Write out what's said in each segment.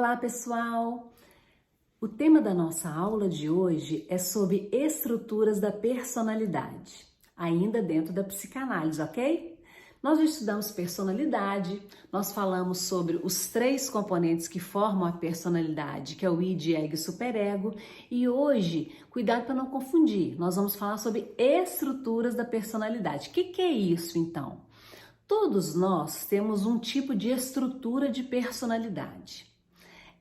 Olá, pessoal! O tema da nossa aula de hoje é sobre estruturas da personalidade, ainda dentro da psicanálise, ok? Nós já estudamos personalidade, nós falamos sobre os 3 componentes que formam a personalidade, que é o id, ego e superego, e hoje, cuidado para não confundir, nós vamos falar sobre estruturas da personalidade. O que é isso, então? Todos nós temos um tipo de estrutura de personalidade.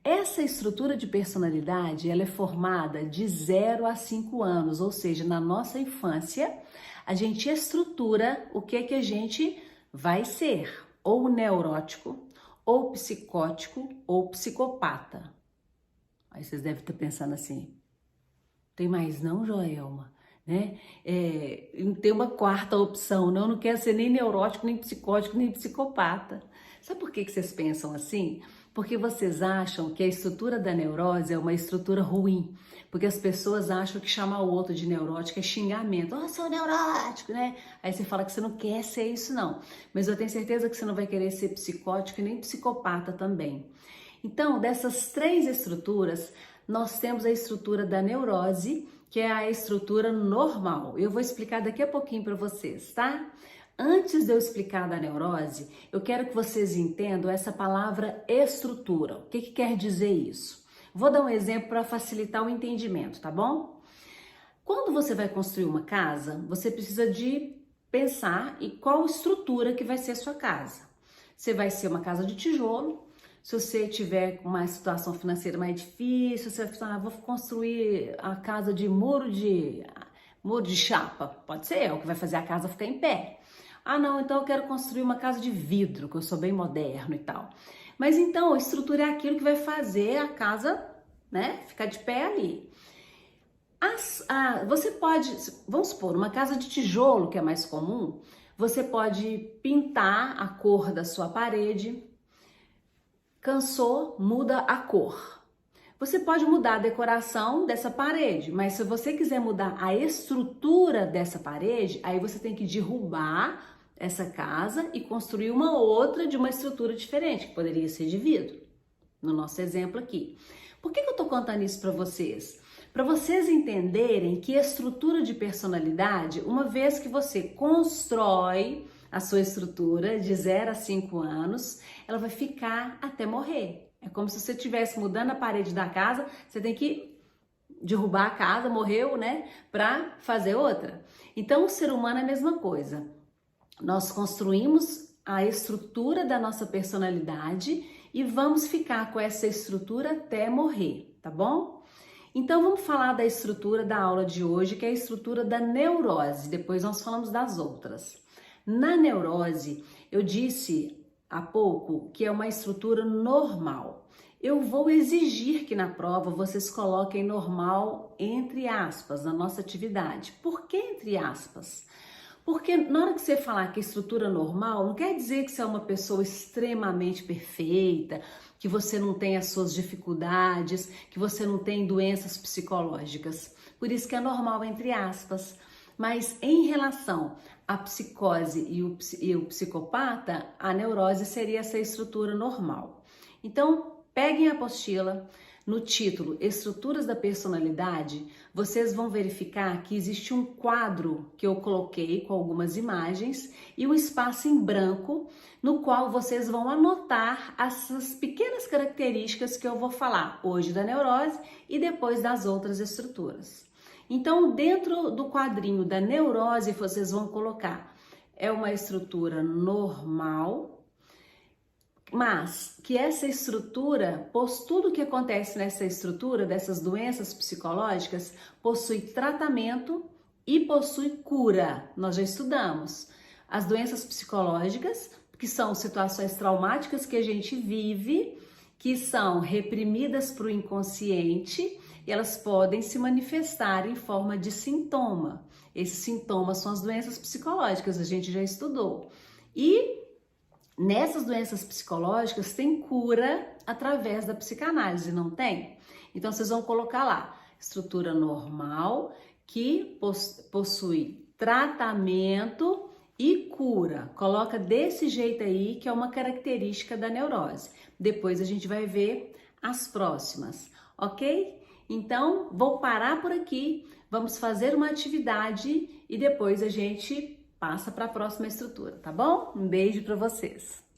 Essa estrutura de personalidade, ela é formada de 0 a 5 anos, ou seja, na nossa infância, a gente estrutura o que a gente vai ser, ou neurótico, ou psicótico, ou psicopata. Aí vocês devem estar pensando assim, tem mais não, Joelma? Né? Tem uma quarta opção, não quero ser nem neurótico, nem psicótico, nem psicopata. Sabe por que vocês pensam assim? Porque vocês acham que a estrutura da neurose é uma estrutura ruim, porque as pessoas acham que chamar o outro de neurótico é xingamento. Oh, seu neurótico, né? Aí você fala que você não quer ser isso, não. Mas eu tenho certeza que você não vai querer ser psicótico e nem psicopata também. Então, dessas 3 estruturas, nós temos a estrutura da neurose, que é a estrutura normal. Eu vou explicar daqui a pouquinho para vocês, tá? Antes de eu explicar da neurose, eu quero que vocês entendam essa palavra estrutura. O que quer dizer isso? Vou dar um exemplo para facilitar o entendimento, tá bom? Quando você vai construir uma casa, você precisa de pensar em qual estrutura que vai ser a sua casa. Você vai ser uma casa de tijolo. Se você tiver uma situação financeira mais difícil, você vai falar, vou construir a casa de muro de chapa. Pode ser, é o que vai fazer a casa ficar em pé. Ah, não, então eu quero construir uma casa de vidro, que eu sou bem moderno e tal. Mas então, a estrutura é aquilo que vai fazer a casa, né, ficar de pé ali. Você pode, vamos supor, uma casa de tijolo, que é mais comum, você pode pintar a cor da sua parede. Cansou, muda a cor. Você pode mudar a decoração dessa parede, mas se você quiser mudar a estrutura dessa parede, aí você tem que derrubar essa casa e construir uma outra de uma estrutura diferente, que poderia ser de vidro, no nosso exemplo aqui. Por que eu tô contando isso para vocês? Para vocês entenderem que estrutura de personalidade, uma vez que você constrói a sua estrutura de 0 a 5 anos, ela vai ficar até morrer. É como se você estivesse mudando a parede da casa, você tem que derrubar a casa, morreu, né? Para fazer outra. Então, o ser humano é a mesma coisa. Nós construímos a estrutura da nossa personalidade e vamos ficar com essa estrutura até morrer, tá bom? Então, vamos falar da estrutura da aula de hoje, que é a estrutura da neurose. Depois nós falamos das outras. Na neurose, eu disse há pouco que é uma estrutura normal. Eu vou exigir que na prova vocês coloquem normal entre aspas na nossa atividade. Por que entre aspas? Porque na hora que você falar que é estrutura normal, não quer dizer que você é uma pessoa extremamente perfeita, que você não tem as suas dificuldades, que você não tem doenças psicológicas. Por isso que é normal entre aspas. Mas em relação à psicose e o psicopata, a neurose seria essa estrutura normal. Então, peguem a apostila, no título Estruturas da Personalidade, vocês vão verificar que existe um quadro que eu coloquei com algumas imagens e um espaço em branco no qual vocês vão anotar essas pequenas características que eu vou falar hoje da neurose e depois das outras estruturas. Então, dentro do quadrinho da neurose, vocês vão colocar, é uma estrutura normal, mas que essa estrutura, tudo que acontece nessa estrutura, dessas doenças psicológicas, possui tratamento e possui cura. Nós já estudamos as doenças psicológicas, que são situações traumáticas que a gente vive, que são reprimidas para o inconsciente, e elas podem se manifestar em forma de sintoma. Esses sintomas são as doenças psicológicas, a gente já estudou. E nessas doenças psicológicas tem cura através da psicanálise, não tem? Então vocês vão colocar lá, estrutura normal, que possui tratamento e cura. Coloca desse jeito aí, que é uma característica da neurose. Depois a gente vai ver as próximas, ok? Então, vou parar por aqui, vamos fazer uma atividade e depois a gente passa para a próxima estrutura, tá bom? Um beijo para vocês!